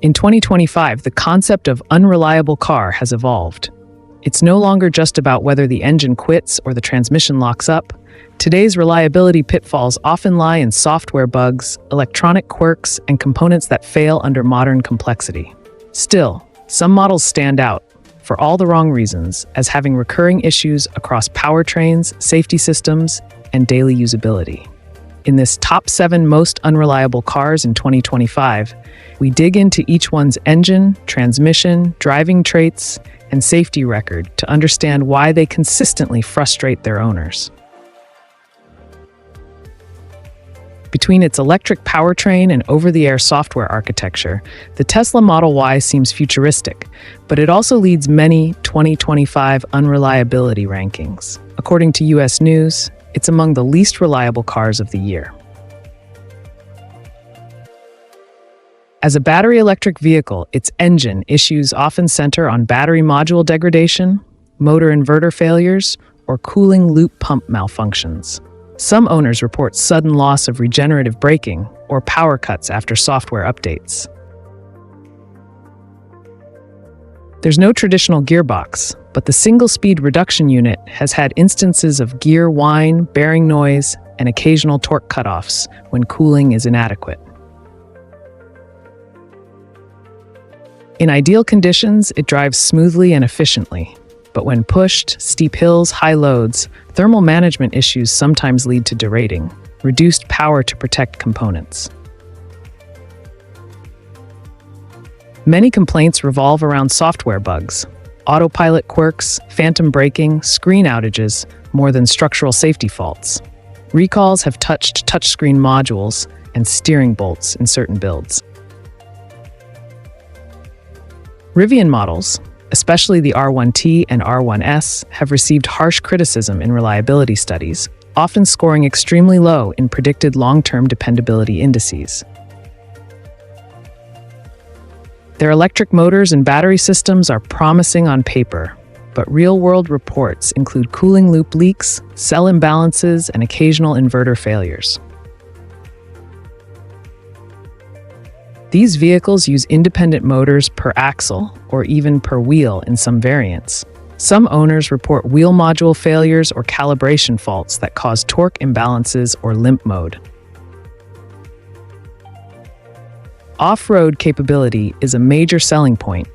In 2025, the concept of unreliable car has evolved. It's no longer just about whether the engine quits or the transmission locks up. Today's reliability pitfalls often lie in software bugs, electronic quirks, and components that fail under modern complexity. Still, some models stand out, for all the wrong reasons, as having recurring issues across powertrains, safety systems, and daily usability. In this Top 7 Most Unreliable Cars in 2025, we dig into each one's engine, transmission, driving traits, and safety record to understand why they consistently frustrate their owners. Between its electric powertrain and over-the-air software architecture, the Tesla Model Y seems futuristic, but it also leads many 2025 unreliability rankings. According to US News, it's among the least reliable cars of the year. As a battery electric vehicle, its engine issues often center on battery module degradation, motor inverter failures, or cooling loop pump malfunctions. Some owners report sudden loss of regenerative braking or power cuts after software updates. There's no traditional gearbox, but the single-speed reduction unit has had instances of gear whine, bearing noise, and occasional torque cutoffs when cooling is inadequate. In ideal conditions, it drives smoothly and efficiently, but when pushed, steep hills, high loads, thermal management issues sometimes lead to derating, reduced power to protect components. Many complaints revolve around software bugs, autopilot quirks, phantom braking, screen outages, more than structural safety faults. Recalls have touched touchscreen modules and steering bolts in certain builds. Rivian models, especially the R1T and R1S, have received harsh criticism in reliability studies, often scoring extremely low in predicted long-term dependability indices. Their electric motors and battery systems are promising on paper, but real-world reports include cooling loop leaks, cell imbalances, and occasional inverter failures. These vehicles use independent motors per axle or even per wheel in some variants. Some owners report wheel module failures or calibration faults that cause torque imbalances or limp mode. Off-road capability is a major selling point,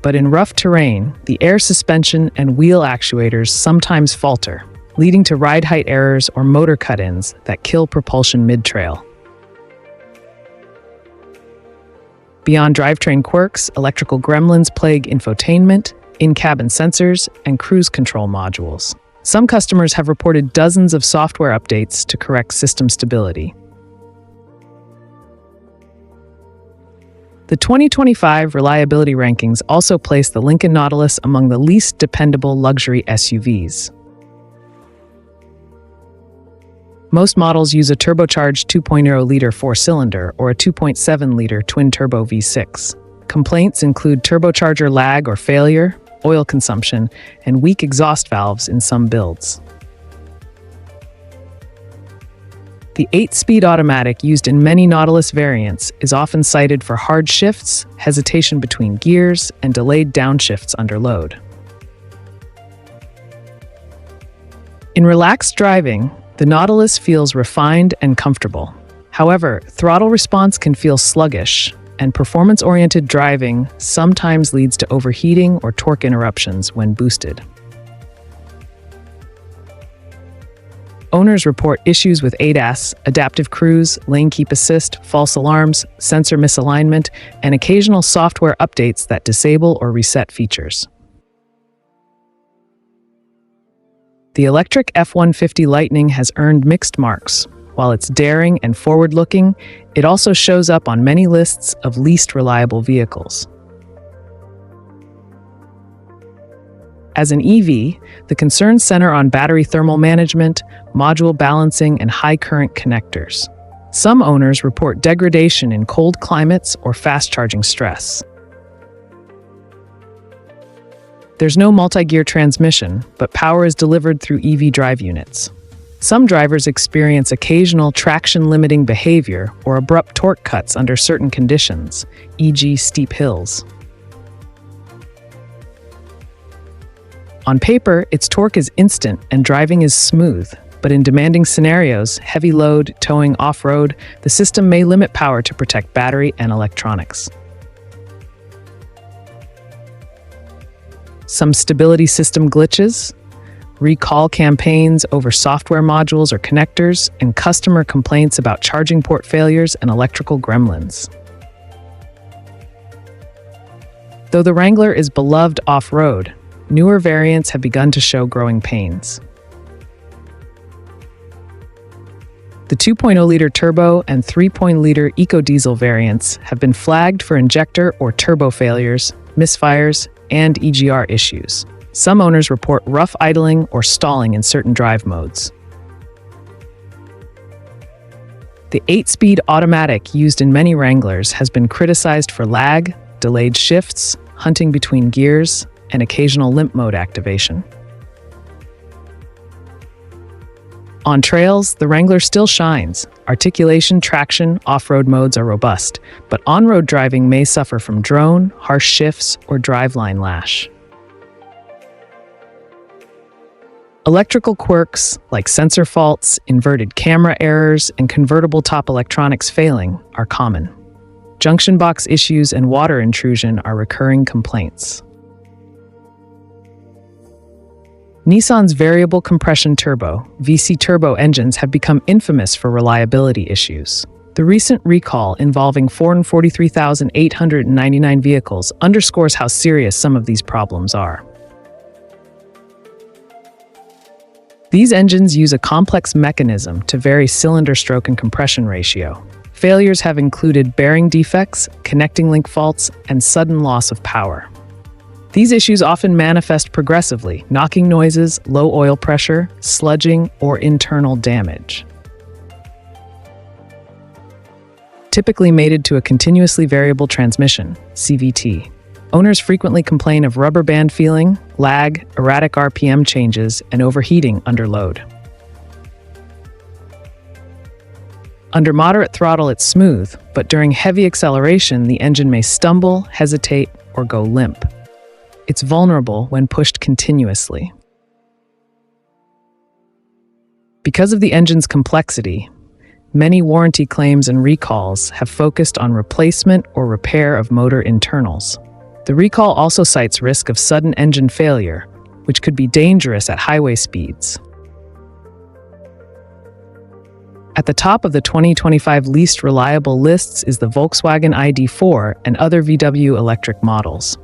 but in rough terrain, the air suspension and wheel actuators sometimes falter, leading to ride height errors or motor cut-ins that kill propulsion mid-trail. Beyond drivetrain quirks, electrical gremlins plague infotainment, in-cabin sensors, and cruise control modules. Some customers have reported dozens of software updates to correct system stability. The 2025 reliability rankings also place the Lincoln Nautilus among the least dependable luxury SUVs. Most models use a turbocharged 2.0-liter four-cylinder or a 2.7-liter twin-turbo V6. Complaints include turbocharger lag or failure, oil consumption, and weak exhaust valves in some builds. The 8-speed automatic used in many Nautilus variants is often cited for hard shifts, hesitation between gears, and delayed downshifts under load. In relaxed driving, the Nautilus feels refined and comfortable. However, throttle response can feel sluggish, and performance-oriented driving sometimes leads to overheating or torque interruptions when boosted. Owners report issues with ADAS, adaptive cruise, lane keep assist, false alarms, sensor misalignment, and occasional software updates that disable or reset features. The electric F-150 Lightning has earned mixed marks. While it's daring and forward-looking, it also shows up on many lists of least reliable vehicles. As an EV, the concerns center on battery thermal management, module balancing, and high-current connectors. Some owners report degradation in cold climates or fast-charging stress. There's no multi-gear transmission, but power is delivered through EV drive units. Some drivers experience occasional traction-limiting behavior or abrupt torque cuts under certain conditions, e.g. steep hills. On paper, its torque is instant and driving is smooth, but in demanding scenarios, heavy load, towing off-road, the system may limit power to protect battery and electronics. Some stability system glitches, recall campaigns over software modules or connectors, and customer complaints about charging port failures and electrical gremlins. Though the Wrangler is beloved off-road, newer variants have begun to show growing pains. The 2.0-liter turbo and 3.0-liter eco-diesel variants have been flagged for injector or turbo failures, misfires, and EGR issues. Some owners report rough idling or stalling in certain drive modes. The 8-speed automatic used in many Wranglers has been criticized for lag, delayed shifts, hunting between gears, and occasional limp mode activation. On trails, the Wrangler still shines. Articulation, traction, off-road modes are robust, but on-road driving may suffer from drone, harsh shifts, or driveline lash. Electrical quirks, like sensor faults, inverted camera errors, and convertible top electronics failing, are common. Junction box issues and water intrusion are recurring complaints. Nissan's variable compression turbo, VC turbo engines have become infamous for reliability issues. The recent recall involving 443,899 vehicles underscores how serious some of these problems are. These engines use a complex mechanism to vary cylinder stroke and compression ratio. Failures have included bearing defects, connecting link faults, and sudden loss of power. These issues often manifest progressively: knocking noises, low oil pressure, sludging, or internal damage. Typically mated to a continuously variable transmission, CVT. Owners frequently complain of rubber band feeling, lag, erratic RPM changes, and overheating under load. Under moderate throttle, it's smooth, but during heavy acceleration, the engine may stumble, hesitate, or go limp. It's vulnerable when pushed continuously. Because of the engine's complexity, many warranty claims and recalls have focused on replacement or repair of motor internals. The recall also cites risk of sudden engine failure, which could be dangerous at highway speeds. At the top of the 2025 least reliable lists is the Volkswagen ID.4 and other VW electric models.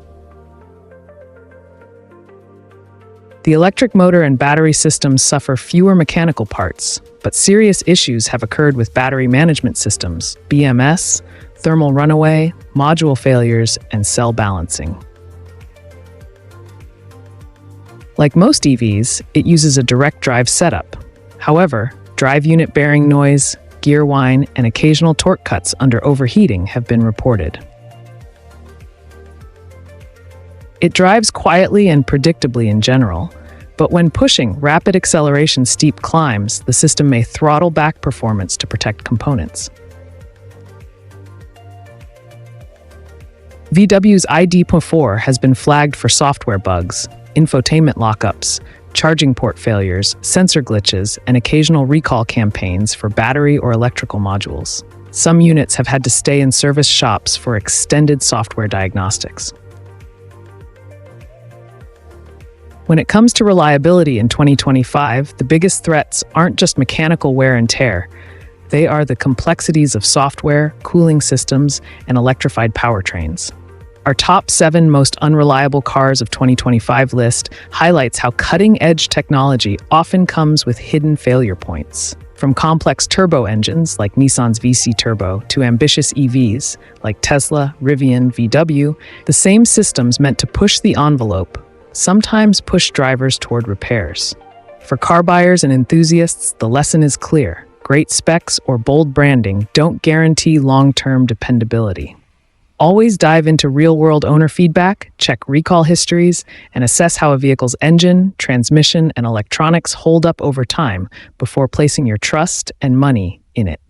The electric motor and battery systems suffer fewer mechanical parts, but serious issues have occurred with battery management systems, BMS, thermal runaway, module failures, and cell balancing. Like most EVs, it uses a direct drive setup. However, drive unit bearing noise, gear whine, and occasional torque cuts under overheating have been reported. It drives quietly and predictably in general, but when pushing rapid acceleration steep climbs, the system may throttle back performance to protect components. VW's ID.4 has been flagged for software bugs, infotainment lockups, charging port failures, sensor glitches, and occasional recall campaigns for battery or electrical modules. Some units have had to stay in service shops for extended software diagnostics. When it comes to reliability in 2025, the biggest threats aren't just mechanical wear and tear. They are the complexities of software, cooling systems, and electrified powertrains. Our Top 7 Most Unreliable Cars of 2025 list highlights how cutting-edge technology often comes with hidden failure points. From complex turbo engines like Nissan's VC Turbo to ambitious EVs like Tesla, Rivian, VW, the same systems meant to push the envelope sometimes push drivers toward repairs. For car buyers and enthusiasts, the lesson is clear. Great specs or bold branding don't guarantee long-term dependability. Always dive into real-world owner feedback, check recall histories, and assess how a vehicle's engine, transmission, and electronics hold up over time before placing your trust and money in it.